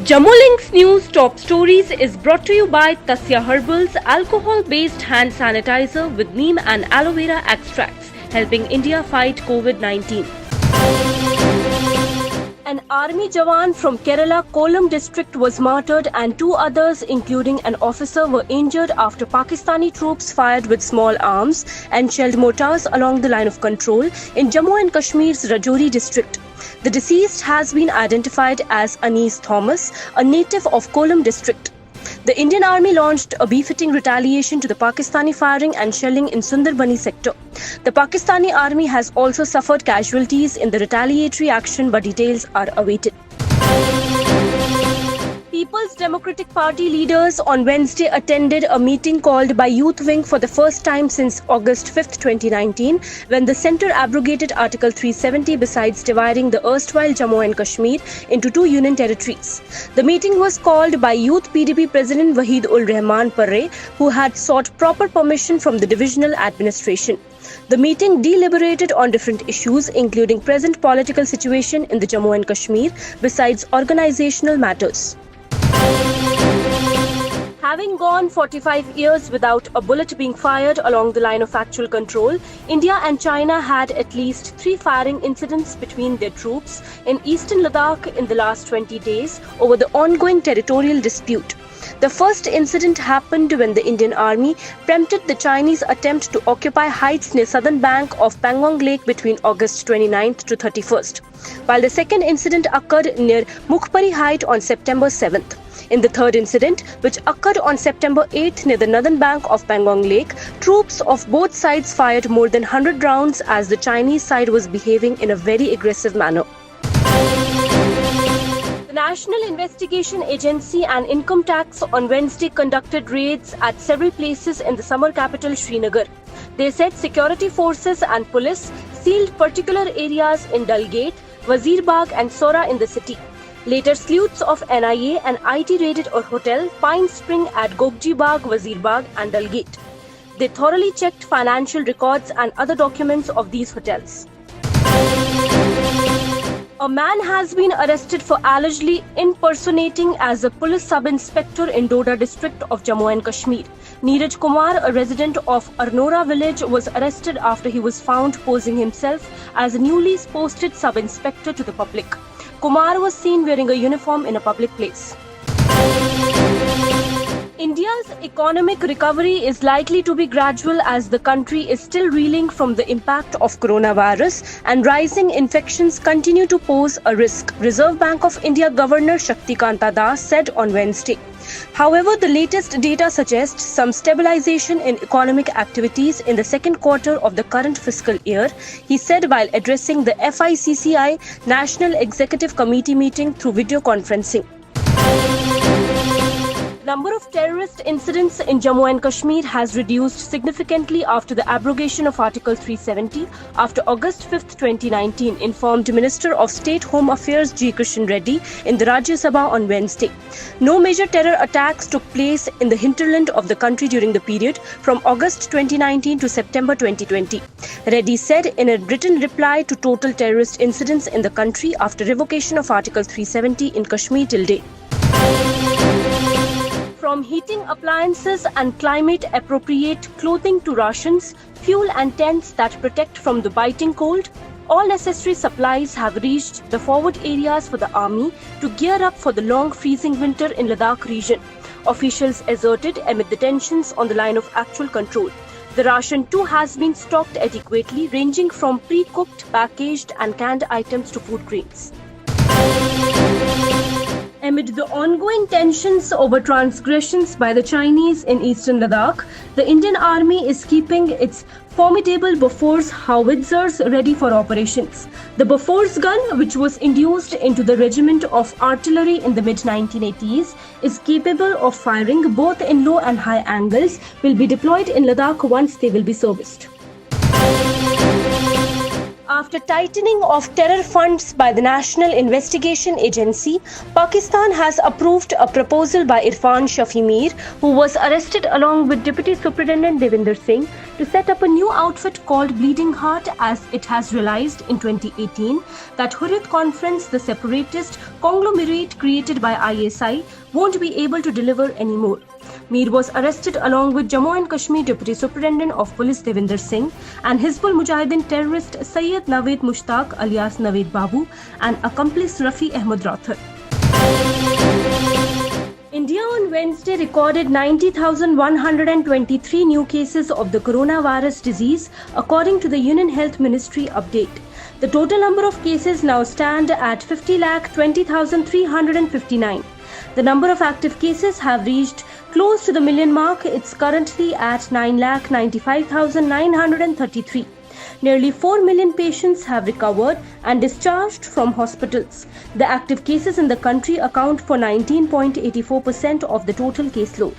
Jammu Links News Top Stories is brought to you by Tasya Herbals alcohol-based hand sanitizer with neem and aloe vera extracts, helping India fight COVID-19. An army jawan from Kerala Kollam district was martyred and two others including an officer were injured after Pakistani troops fired with small arms and shelled mortars along the line of control in Jammu and Kashmir's Rajouri district. The deceased has been identified as Anis Thomas, a native of Kollam district. The Indian Army launched a befitting retaliation to the Pakistani firing and shelling in Sundarbani sector. The Pakistani Army has also suffered casualties in the retaliatory action, but details are awaited. People's Democratic Party leaders on Wednesday attended a meeting called by Youth Wing for the first time since August 5, 2019, when the centre abrogated Article 370 besides dividing the erstwhile Jammu and Kashmir into two union territories. The meeting was called by Youth PDP President Wahid ul Rahman Parre, who had sought proper permission from the divisional administration. The meeting deliberated on different issues, including present political situation in the Jammu and Kashmir, besides organizational matters. Having gone 45 years without a bullet being fired along the line of actual control, India and China had at least 3 firing incidents between their troops in eastern Ladakh in the last 20 days over the ongoing territorial dispute. The first incident happened when the Indian Army preempted the Chinese attempt to occupy heights near southern bank of Pangong Lake between August 29th to 31st, while the second incident occurred near Mukhpari Height on September 7th. In the third incident, which occurred on September 8th near the northern bank of Pangong Lake, troops of both sides fired more than 100 rounds as the Chinese side was behaving in a very aggressive manner. The National Investigation Agency and Income Tax on Wednesday conducted raids at several places in the summer capital Srinagar. They said security forces and police sealed particular areas in Dalgate, Wazirbagh and Sora in the city. Later, sleuths of NIA and IT raided a hotel, Pine Spring at Gogji Bagh, Wazirbagh and Dalgate. They thoroughly checked financial records and other documents of these hotels. A man has been arrested for allegedly impersonating as a police sub-inspector in Doda district of Jammu and Kashmir. Neeraj Kumar, a resident of Arnora village, was arrested after he was found posing himself as a newly posted sub-inspector to the public. Kumar was seen wearing a uniform in a public place. India's economic recovery is likely to be gradual as the country is still reeling from the impact of coronavirus and rising infections continue to pose a risk, Reserve Bank of India Governor Shaktikanta Das said on Wednesday. However, the latest data suggests some stabilization in economic activities in the second quarter of the current fiscal year, he said while addressing the FICCI National Executive Committee meeting through video conferencing. The number of terrorist incidents in Jammu and Kashmir has reduced significantly after the abrogation of Article 370 after August 5, 2019, informed Minister of State Home Affairs G. Krishan Reddy in the Rajya Sabha on Wednesday. No major terror attacks took place in the hinterland of the country during the period from August 2019 to September 2020. Reddy said in a written reply to total terrorist incidents in the country after revocation of Article 370 in Kashmir till date. From heating appliances and climate-appropriate clothing to rations, fuel and tents that protect from the biting cold, all necessary supplies have reached the forward areas for the army to gear up for the long freezing winter in Ladakh region, officials asserted amid the tensions on the line of actual control. The ration too has been stocked adequately, ranging from pre-cooked, packaged and canned items to food grains. Amid the ongoing tensions over transgressions by the Chinese in eastern Ladakh, the Indian Army is keeping its formidable Bofors howitzers ready for operations. The Bofors gun, which was introduced into the regiment of artillery in the mid-1980s, is capable of firing both in low and high angles, will be deployed in Ladakh once they will be serviced. After tightening of terror funds by the National Investigation Agency, Pakistan has approved a proposal by Irfan Shafi Mir, who was arrested along with Deputy Superintendent Devinder Singh, to set up a new outfit called Bleeding Heart, as it has realized in 2018 that Hurriyat Conference, the separatist conglomerate created by ISI, won't be able to deliver anymore. Mir was arrested along with Jammu and Kashmir Deputy Superintendent of Police Devinder Singh and Hizbul Mujahideen terrorist Sayyid Naveed Mushtaq alias Naveed Babu and accomplice Rafi Ahmed Rathar. India on Wednesday recorded 90,123 new cases of the coronavirus disease, according to the Union Health Ministry update. The total number of cases now stand at 50,20,359. The number of active cases have reached close to the million mark. It's currently at 9,95,933. Nearly 4 million patients have recovered and discharged from hospitals. The active cases in the country account for 19.84% of the total caseload.